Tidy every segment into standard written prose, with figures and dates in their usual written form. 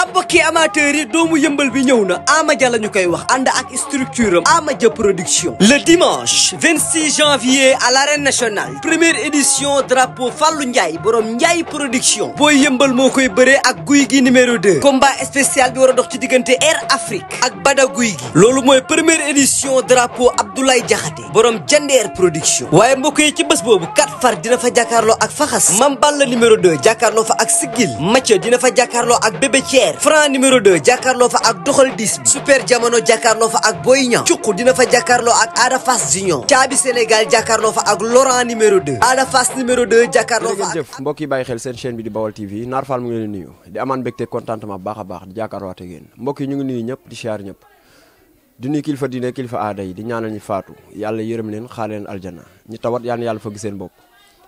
mbokki amateurs yi doomu yëmbal bi ñëw na Ama Dia la ñu koy wax ànd ak structure am Ama Dia production le dimanche 26 janvier à l'arène nationale première édition drapeau Fallou Ndiaye borom Ndiaye production booy yëmbal moo koy bëree ak guy gi numéro 2 combat spécial bi war a dox ci diggante Air Afrique ak Bada guy gi loolu mooy première édition drapeau Abdoulaye Diakhaté borom Jandeer production waaye mbokk yi ci bés boobu 4 far dina fa jàkkaarloo ak Faxas Mam Balla numéro 2 jàkkaarloo fa ak Sigil Mathieu dina fa jàkkaarloo ak Bébé Thier Franc numéro 2 jàkkaarloo fa ak doxal 10 bi super jamono jàkkaarloo fa ak Boy Niang Cuq dina fa jàkkaarloo ak Ada Fass Junior Caabi Sénégal jàkkaarloo fa ak Laurent numéro 2 Ada Fass numéro 2 jàkkaarloo fa ak jëf mbokk yi bàyyi xel seen chaîne bi di Bawal TV Naar Fall mu ngi leen di nuyu di amaan mbégte contentement baax a baax di jàkkaarloo ak yéen mbokk yi ñu ngi nuyu ñëpp di siyaar ñëpp di nuyu kilifa diine kilifa aada yi di ñaanal ñi faatu yàlla yërëm leen xaar leen aljana ñi tawat yal na yàlla fëgg seen bopp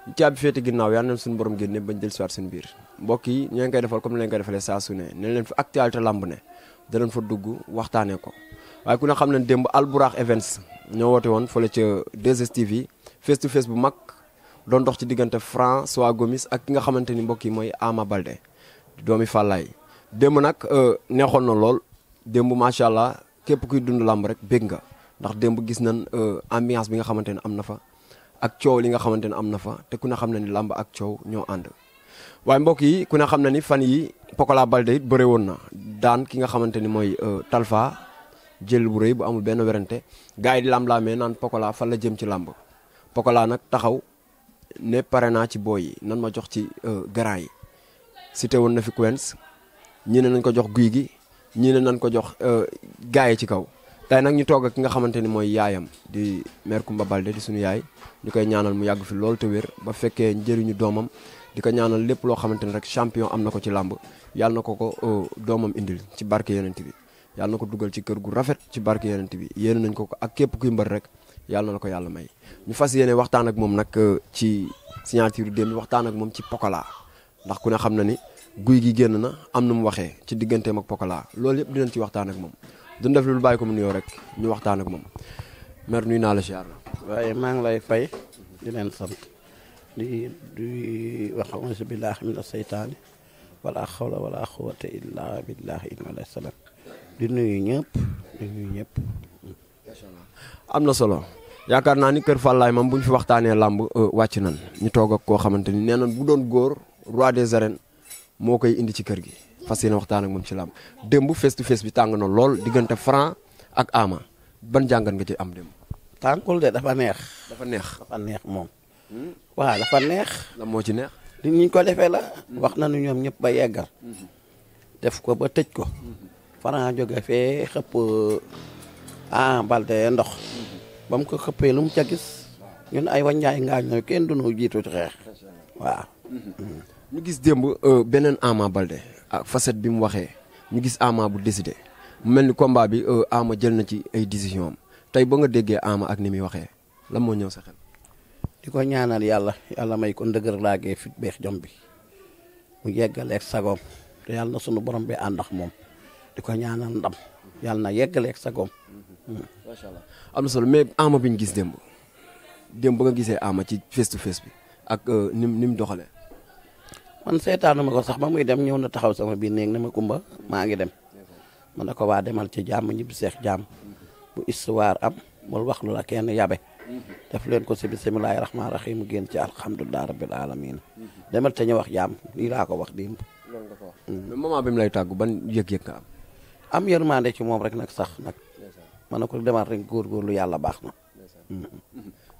ñu caabi féete ginnaaw yal na suñu borom génne bañ del siwaat seen biir mbokk yi ñu leen koy defal comme ni leen koy defalee saa su ne ne leen fi actualité lamb ne danañ fa dugg waxtaanee ko waaye ku ne xam ne démb Albourakh Events ñoo woote woon fële ca 2STV face to face bu mag doon dox ci diggante François Gomis ak ki nga xamante ni mbokk yi mooy Ama Baldé doomi Fallaye démb nag neexoon na lool démb macha allah képp kuy dund lamb rek bég nga ndax démb gis nañ ambiance bi nga xamante ne am na fa ak coow li nga xamante ne am na fa te ku ne xam na ni lamb ak coow ñoo ànd waaye mbokk yi ku ne xam na ni fan yi Pokola Baldé it bëre woon na daan ki nga xamante ni mooy Talfa jël bu rëy bu amul benn werante gars yi di lam-laamee naan Pokola fan la jëm ci lamb Pokola nag taxaw ne pare naa ci booy yi nan ma jox ci grand yi cité woon na fi Quench ñii ne nañ ko jox guy gi ñii ne nañ ko jox gars yi ci kaw tey nag ñu toog ak ki nga xamante ni mooy yaayam di mère Coumba Baldé di suñu yaay ñu koy ñaanal mu yàgg fi loolu te wér ba fekkee njëriñu doomam di ko ñaanal lépp loo xamante ni rek champion am na ko ci làmb yàlla na ko doomam indil ci barke yenent bi yàlla na ko dugal ci kër gu rafet ci barke yenent bi yéene nañ ko ak képp kuy mbër rek yàlla na ko yàlla may ñu fas yéene waxtaan ak moom nag ci signature démb waxtaan ak moom ci Pokola ndax ku ne xam na ni guy gi génn na am na mu waxee ci digganteem ak Pokola loolu yëpp dinañ ci waxtaan ak moom duñ def lu bàyyi ko mu nuyoo rek ñu waxtaan ak moom mère nuyu naa la siyaar la waaye maa ngi lay fay di leen sant di wax auzu billaahi mina seytaani wala xawla wala quwwata illa billahi inna salam di nuyu ñëpp macha allah am na solo yaakaar naa ni kër Fallaye moom bu ñu fi waxtaanee làmb wàcc nan ñu toog ak koo xamante ni nee na bu doon góor roi des arènes moo koy indi ci kër gi fas yéene waxtaan ak moom ci làmb démb face to face bi tàng na lool diggante Franc ak Ama ban jàngat nga ci am démb. tànkul de dafa neex. dafa neex moom. waaw dafa neex. la moo ci neex. li ñu ko defee la. wax nañu ñoom ñëpp ba yeggal. def ko ba tëj ko. Franc jóge fee xëpp Baldé ndox. ba mu ko xëppee lu mu ca gis. ñun ay waññaay ngaañ na kenn duñu jiitu ci xeex. waaw. ñu gis démb beneen Ama Baldé ak facette bi mu waxee ñu gis Ama bu décidé mu mel ni combat bi Ama jël na ci ay décision am tey ba nga déggee Ama ak ni muy waxee lan moo ñëw sa xel. di ko ñaanal yàlla may ko ndëgër laagee fit beex jom bi mu yeggaleeg sagoom te yàlla na sunu borom bi ànd ak moom di ko ñaanal ndam yàlla na yeggaleeg sagoom. macha allah am na solo mais Ama bi ñu gis démb ba nga gisee Ama ci face to face bi ak ni mu doxalee. man seetaanu ma ko sax ba muy dem ñëw na taxaw sama biir néeg ne ma Kumba maa ngi dem ma ne ko waa demal ci jàmm ñibbi seex jàmm bu histoire am bul wax lu la kenn yabe def leen ko si bisimilahi rahmaani rahim mu génn ci alhamdulilah rabbil alamin demal te ñu wax jàmm lii laa ko wax démb. loolu nga ko wax mais moment bi mu lay tàggu ban yëg-yëg nga am. am yërmande ci moom rek nag sax nag ma ne ko demal rek góorgóorlu yàlla baax na.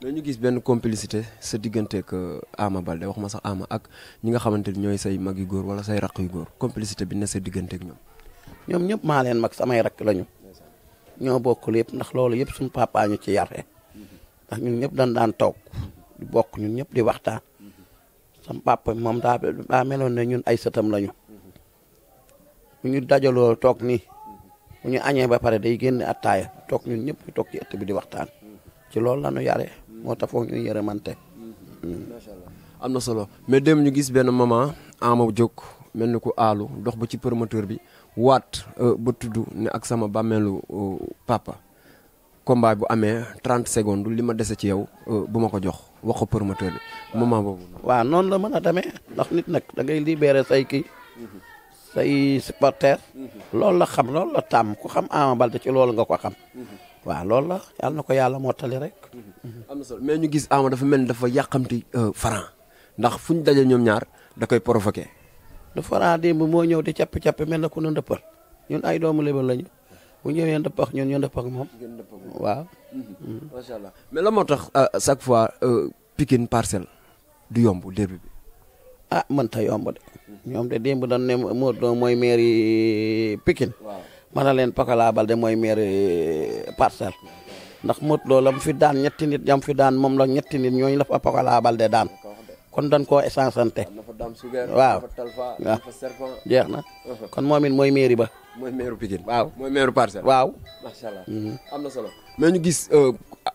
mais ñu gis benn complicité sa diggante ak Ama Baldé wax ma sax Ama ak ñi nga xamante ni ñooy say mag yu góor wala say raq yu góor complicité bi ne sa diggante ak ñoom. ñoom ñëpp maa leen mag samay rakk lañu ñoo bokk lépp ndax loolu yëpp suñu papa ñu ci yaree ndax ñun ñëpp dañ daan toog di bokk ñun ñëpp di waxtaan sama papa moom daa meloon ne ñun ay sëtam lañu bu ñu dajaloo toog nii bu ñu añee ba pare day génne attaaya toog ñun ñëpp ñu toog ci ëtt bi di waxtaan ci loolu la ñu yaree moo tax foog ñu yërëmante. macha allah am na solo mais dem ñu gis benn moment Ama jóg mel ni ku aalu dox ba ci promoteur bi waat ba tudd ne ak sama bàmmeelu papa combat bu amee 30 secondes li ma dese ci yow bu ma ko jox wax ko promoteur bi moment boobu. waaw noonu la mën a demee ndax nit nag da ngay libéré say kii say supporter loolu la xam loolu la tàmm ku xam Ama Baldé ci loolu nga ko xam waaw loolu la yàlla na ko yàlla mottali rek. am na solo mais ñu gis Ama dafa mel ni dafa yàqamti Franc ndax fu ñu daje ñoom ñaar da koy provoqué. du Franc démb moo ñëw di cappi mel na ku nu ndëppal ñun ay doomu Lébu lañu bu ñëwee ndëppax ñun ñu ndëppax moom waaw. macha allah mais la moo tax chaque fois Pikine Parcelles du yomb derby bi. ah mënta yomb de ñoom de démb dañ ne Modou Lo mooy maire Pikine. waaw ma ne leen Pokola Baldé mooy maire Parcelles ndax Modou Lo la mu fi daan ñetti nit yam fi daan moom la ñetti nit ñooñu la fa Pokola Baldé daan kon dañ koo essenceante. waaw waaw jeex na kon moom it mooy maire ba. mooy maire Pikine. waaw mooy maire Parcelles. waaw. macha allah am na solo. mais ñu gis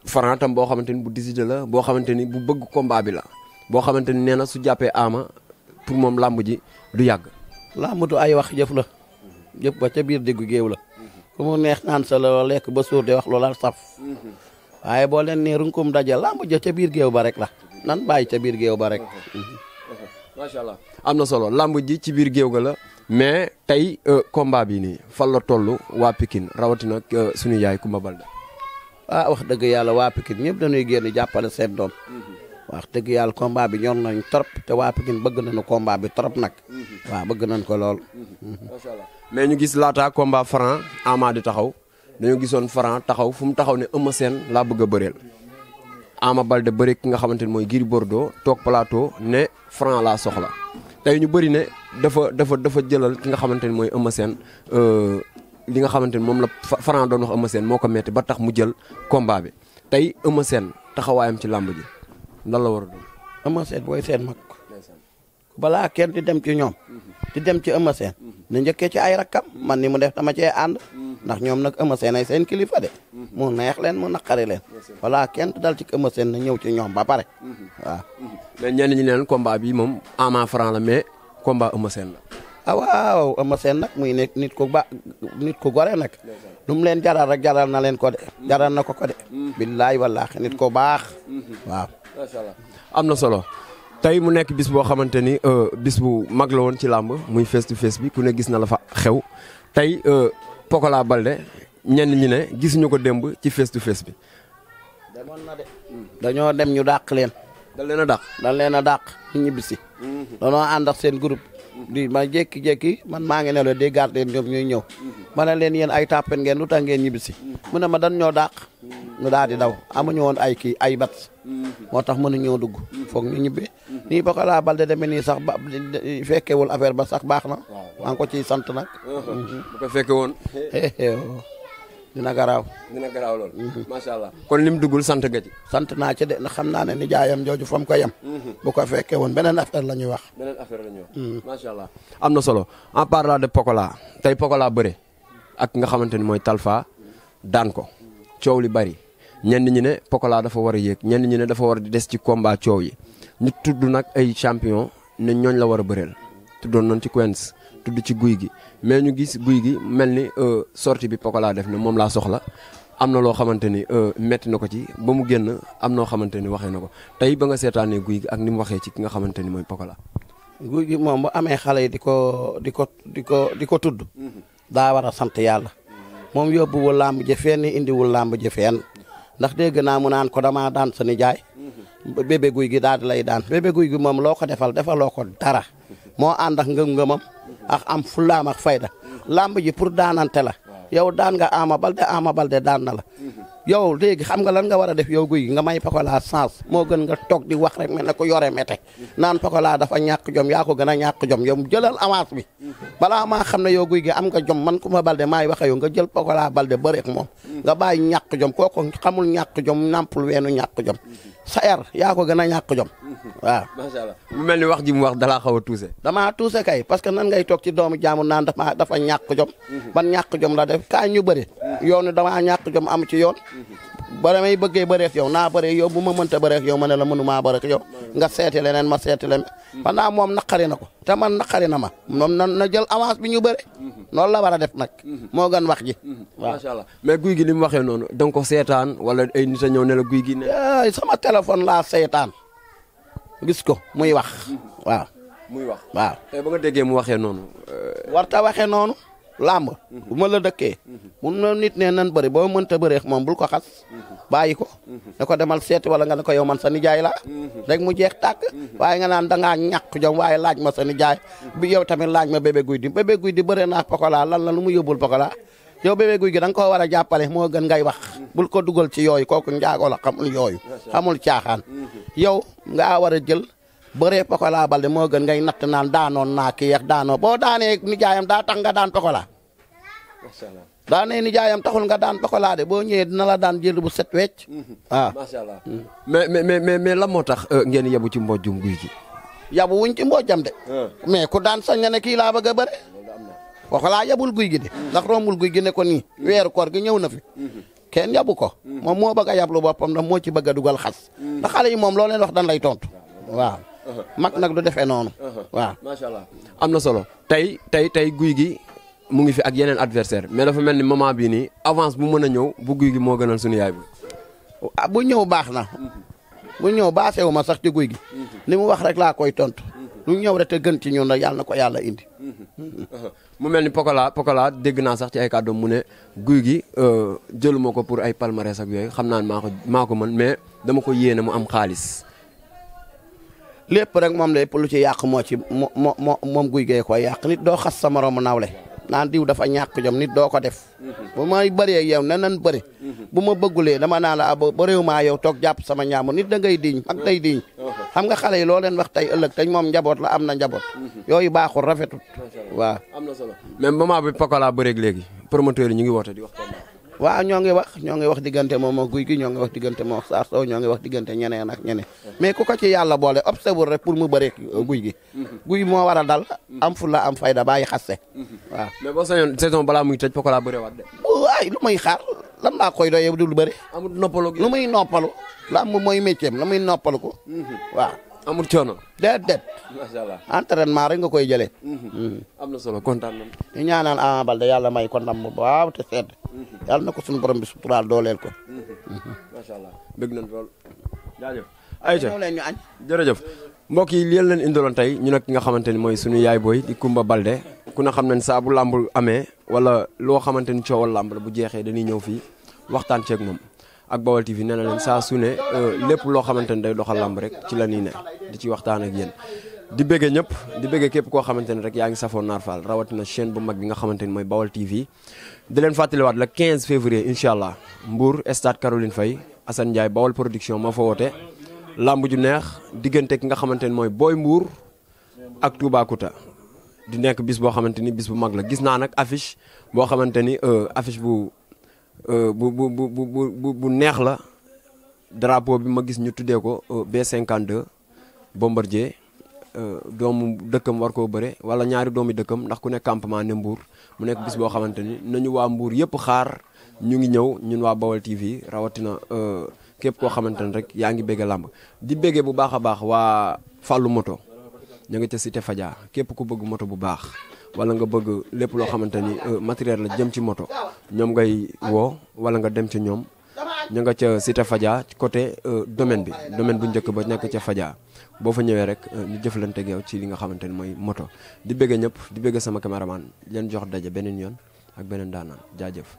Franc tam boo xamante ni bu décidé la boo xamante ni bu bëgg combat bi la boo xamante ni nee na su jàppee Ama pour moom làmb ji du yàgg. làmb du ay wax jëf la jëf ba ca biir diggu géew la ku mu neex naan sa la lekk ba suur de wax loola saf waaye boo leen nee runkum daje làmb ja ca biir géew ba rek la nan bàyyi ca biir géew ba rek. macha allah am na solo làmb ji ci biir géew ga la mais tey combat bi nii fan la toll waa Pikine rawatina suñu yaay Coumba Baldé. wax dëgg yàlla waa Pikine ñëpp dañuy génn jàppale seen doom wax dëgg yàlla combat bi ñor nañ trop te waa Pikine bëgg nañu combat bi trop nag waaw bëgg nañ ko lool. macha allah mais ñu gis laata combat Franc Ama di taxaw dañoo gisoon Franc taxaw fu mu taxaw ne Eumeu Sène laa bëgg a bëreel Ama Baldé bëri ki nga xamante ni mooy Gris Bordeaux toog plateau ne Franc laa soxla tey ñu bëri ne dafa jëlal ki nga xamante ni mooy Eumeu Sène li nga xamante ni moom la Franc doon wax Eumeu Sène moo ko metti ba tax mu jël combat bi tey Eumeu Sène taxawaayam ci làmb ji lan la war a doon. Eumeu Sène booy seen mag balaa kenn di dem ci ñoom di dem ci Eumeu Sène na njëkkee ci ay rakkam man ni mu def dama cee ànd ndax ñoom nag Eumeu Sène ay seen kilifa de mu neex leen mu naqari leen balaa kenn dal ci Eumeu Sène na ñëw ci ñoom ba pare waaw. mais ñenn ñi leen combat bi moom Ama Franc la mais combat Eumeu Sène la. waaw Eumeu Sène nag muy nekk nit ku gore nag lu mu leen jaral rek jaral na leen ko de jaral na ko de billaay wallaahi nit ko baax waaw. macha allah am na solo tey mu nekk bis boo xamante ni bis bu mag la woon ci làmb muy face to face bi ku ne gis na la fa xew tey Pokola Baldé ñenn ñi ne gisuñu ko démb ci face to face bi. demoon na de dañoo dem ñu dàq leen. dal leen a dàq. dal leen a dàq ñu ñibbisi. dañoo ànd ak seen groupe. di ma jékki-jékki man maa ngi ne la di garder ñoom ñuy ñëw. ma ne leen yéen ay tàppen ngeen lu tax ngeen ñibbisi. mu ne ma dan ñoo dàq. ñu daal di daw amuñu woon ay kii ay bat. moo tax mënuñoo dugg. foog ñu ñibbi. nii Pokola Baldé demee nii sax ba fekkewul affaire ba sax baax na. maa ngi ko ciy sant nag. bu ko fekke woon. dina garaaw. dina garaaw lool. macha allah kon lim duggul sant nga ci. sant naa ci de ndax xam naa ne nijaayam jooju fa mu ko yem. bu ko fekkee woon beneen affaire la ñuy wax. beneen affaire la ñuy wax. macha allah am na solo en parlant de Pokola tey Pokola bëre ak nga xamante ni mooy Talfa daan ko coow li bari ñenn ñi ne Pokola dafa war a yéeg ñenn ñi ne dafa war a des ci combat coow yi ñu tudd nag ay champion ne ñooñ la war a bëreel tuddoon nañ ci Quench tudd ci guy gi mais ñu gis guy gi mel ni sortie bi Pokola def ne moom laa soxla am na loo xamante ni metti na ko ci ba mu génn am noo xamante ni waxee na ko tey ba nga seetaanee guy gi ak ni mu waxee ci ki nga xamante ni mooy Pokola. guy gi moom bu amee xale yi di ko tudd. daa war a sant yàlla. moom yóbbuwul làmb ji fenn indiwul làmb ji fenn ndax dégg naa mu naan ko damaa daan sa nijaay. bébé guy gi daal di lay daan bébé guy gi moom loo ko defaloo ko dara. moo ànd ak ngëm-ngëmam ak am fulaam ak fayda lamb ji pour daanante la yow daan nga Ama Baldé daan na la yow léegi xam nga lan nga war a def yow guy gi nga may Pokola sens moo gën nga toog di wax rek mel ne ko yore mete naan Pokola dafa ñàkk jom yaa ko gën a ñàkk jom yow jëlal avance bi balaa maa xam ne yow guy gi am nga jom man Coumba Baldé maay waxe yow nga jël Pokola Baldé bëreek moom nga bàyyi ñàkk jom kooku xamul ñàkk jom nampul weenu ñàkk jom sayar yaa ko gën a ñàkk jom waaw. macha allah mu mel ni wax ji mu wax dalaa xaw a tuuse. damaa tuuse kay parce que nan ngay toog ci doomu jaamu naan dafa ñàkk jom. ban ñàkk jom la def kaay ñu bëri. yoonu damaa ñàkk jom am ci yoon. ba damay bëggee bëreek yow naa bëree yow bu ma mënta bëreek yow ma ne la mënumaa bëreek yow nga seeti leneen ma seeti leneen. xanaa moom naqari na ko te man naqari na ma moom na jël avance bi ñu bëre. noonu la war a def nag. moo gën wax ji. waaw macha allah mais guy gi li mu waxee noonu da nga ko seetaan wala ay nit a ñëw ne la guy gi ne. sama téléphone laa seetaan gis ko muy wax waaw. muy wax waaw. tey ba nga déggee mu waxee noonu. warta waxee noonu. làmb bu ma la dëkkee. mun na nit ne nan bëri boo mënta bëree moom bul ko xas. bàyyi ko. da ko demal seeti wala nga ne ko yow man sa nijaay la rek mu jeex tàkk. waaye nga naan da ngaa ñàkk jom waaye laaj ma sa nijaay bi yow tamit laaj ma bébé guy di bëree naa Pokola lan la lu mu yóbbul Pokola yow bébé guy gi da nga koo war a jàppale moo gën ngay wax bul ko dugal ci yooyu kooku njaago la xamul yooyu xamul caaxaan yow ngaa war a jël bëree Pokola Baldé moo gën ngay natt naan daanoon naa kii yeex daanoo boo daanee nijaayam daa tax nga daan Pokola daanee nijaayam taxul nga daan Pokola de boo ñëwee dina la daan jël bu set wecc waaw macha allah mais lan moo tax ngeen yebu ci mbojjum guy gi yabu wuñ ci mbojjam de mais ku daan sañ nga ne kii laa bëgg a bëre Pokola yabul guy gi de ndax rombul guy gi ne ko nii weeru koor gi ñëw na fi kenn yabu ko moom moo bëgg a yablu boppam ndax moo ci bëgg a dugal xas ndax xale yi moom loo leen wax dan lay tontu waaw mag nag du defee noonu waaw macha allah am na solo tey guy gi mu ngi fi ak yeneen adversaire mais dafa mel ni moment bii nii avance bu mën a ñëw bu guy gi moo gënal suñu yaay bi bu ñëw baax na bu ñëw baasewu ma sax ci guy gi li mu wax rek laa koy tontu lu ñëw rek te gën ci ñun rek yàlla na ko yàlla indi mu mel ni Pokola dégg naa sax ci ay kàddoom mu ne guy gi jëluma ko pour ay palmarès ak yooyu xam naa maa ko mën mais dama ko yéene mu am xaalis lépp rek moom lépp lu ci yàq moo ci moom guy gee koy yàq nit doo xas sa moromu nawle naan diw dafa ñàkk jom nit doo ko def bu may bëree yow ne nan bëri bu ma bëggulee dama naa la ba réew maa yow toog jàpp sama ñaamu nit da ngay diñ mag day diñ xam nga xale yi loo leen wax tey ëllëg te moom njaboot la am na njaboot yooyu baaxul rafetut waaw am na solo même moment bi Pokola bëreeg léegi promoteur yi ñu ngi woote di wax waaw ñoo ngi wax diggante moom ak guy gi ñoo ngi wax diggante moom Sarr Sow ñoo ngi wax diggante ñeneen ak ñeneen mais ku ko ci yàlla boole observe rek pour mu bëreek guy gi guy moo war a dal am fulla am fayda bàyyi xaste waaw mais boo sañoon saison balaa muy tëj Pokola bëree waat de waay lu may xaar lan laa koy doyee dul bëri amul noppalu lu muy noppalu la am mooy métier la muy noppalu ko waaw amul coono déedéet macha allah entraînement rek nga koy jëlee am na solo kontaan nañ ñu ñaanal Ama Baldé yàlla may ko ndam bu waaw te sedd yàlla na ko suñu borom bi suturaal dooleel ko macha allah bëgg nañ lool jaajëf ayca ñëw leen ñu añ jërëjëf mbokk yi lii leen indiloon tey ñu nag ki nga xamante ni mooy suñu yaay booy di Coumba Baldé ku na xam nañ saa bu làmb amee wala loo xamante ni coowal làmb la bu jeexee dañuy ñëw fii waxtaan ceeg moom ak Baol TV nee na leen saa su ne lépp loo xamante ni day doxal làmb rek ci la ñuy ne di ci waxtaan ak yéen di bëggee ñëpp di bëggee képp koo xamante ni rek yaa ngi safoo Naar Fall rawatina chaîne bu mag bi nga xamante ni mooy Baol TV di leen fàttaliwaat le 15 février incha allah Mbour stade Caroline Faye Assane Ndiaye Baol production moo fa woote làmb ju neex diggante ki nga xamante ni mooy Boy Mbour ak Toubacouta di nekk bis boo xamante ni bis bu mag la gis naa nag affiche boo xamante ni affiche bu neex la drapeau bi ma gis ñu tuddee ko B52 Bombardier doomu dëkkam war koo bëre wala ñaari doomi dëkkam ndax ku nekk campement ne Mbour mu nekk bis boo xamante ni nañu waa Mbour yëpp xaar ñu ngi ñëw ñun waa Baol TV rawatina képp koo xamante ni rek yaa ngi bégge làmb di bégge bu baax a baax waa Fallou moto ñu ngi ca Cité Fadia képp ku bëgg moto bu baax wala nga bëgg lépp loo xamante ni matériel la jëm ci moto ñoom ngay woo wala nga dem ca ñoom ñu nga ca Cité Fadia côté domaine bu njëkk ba nekk ca Fadia boo fa ñëwee rek ñu jëflante ak yow ci li nga xamante ni mooy moto di bëgg ñëpp di bëgg sama caméraman leen jox daje beneen yoon ak beneen daanaan jaajëf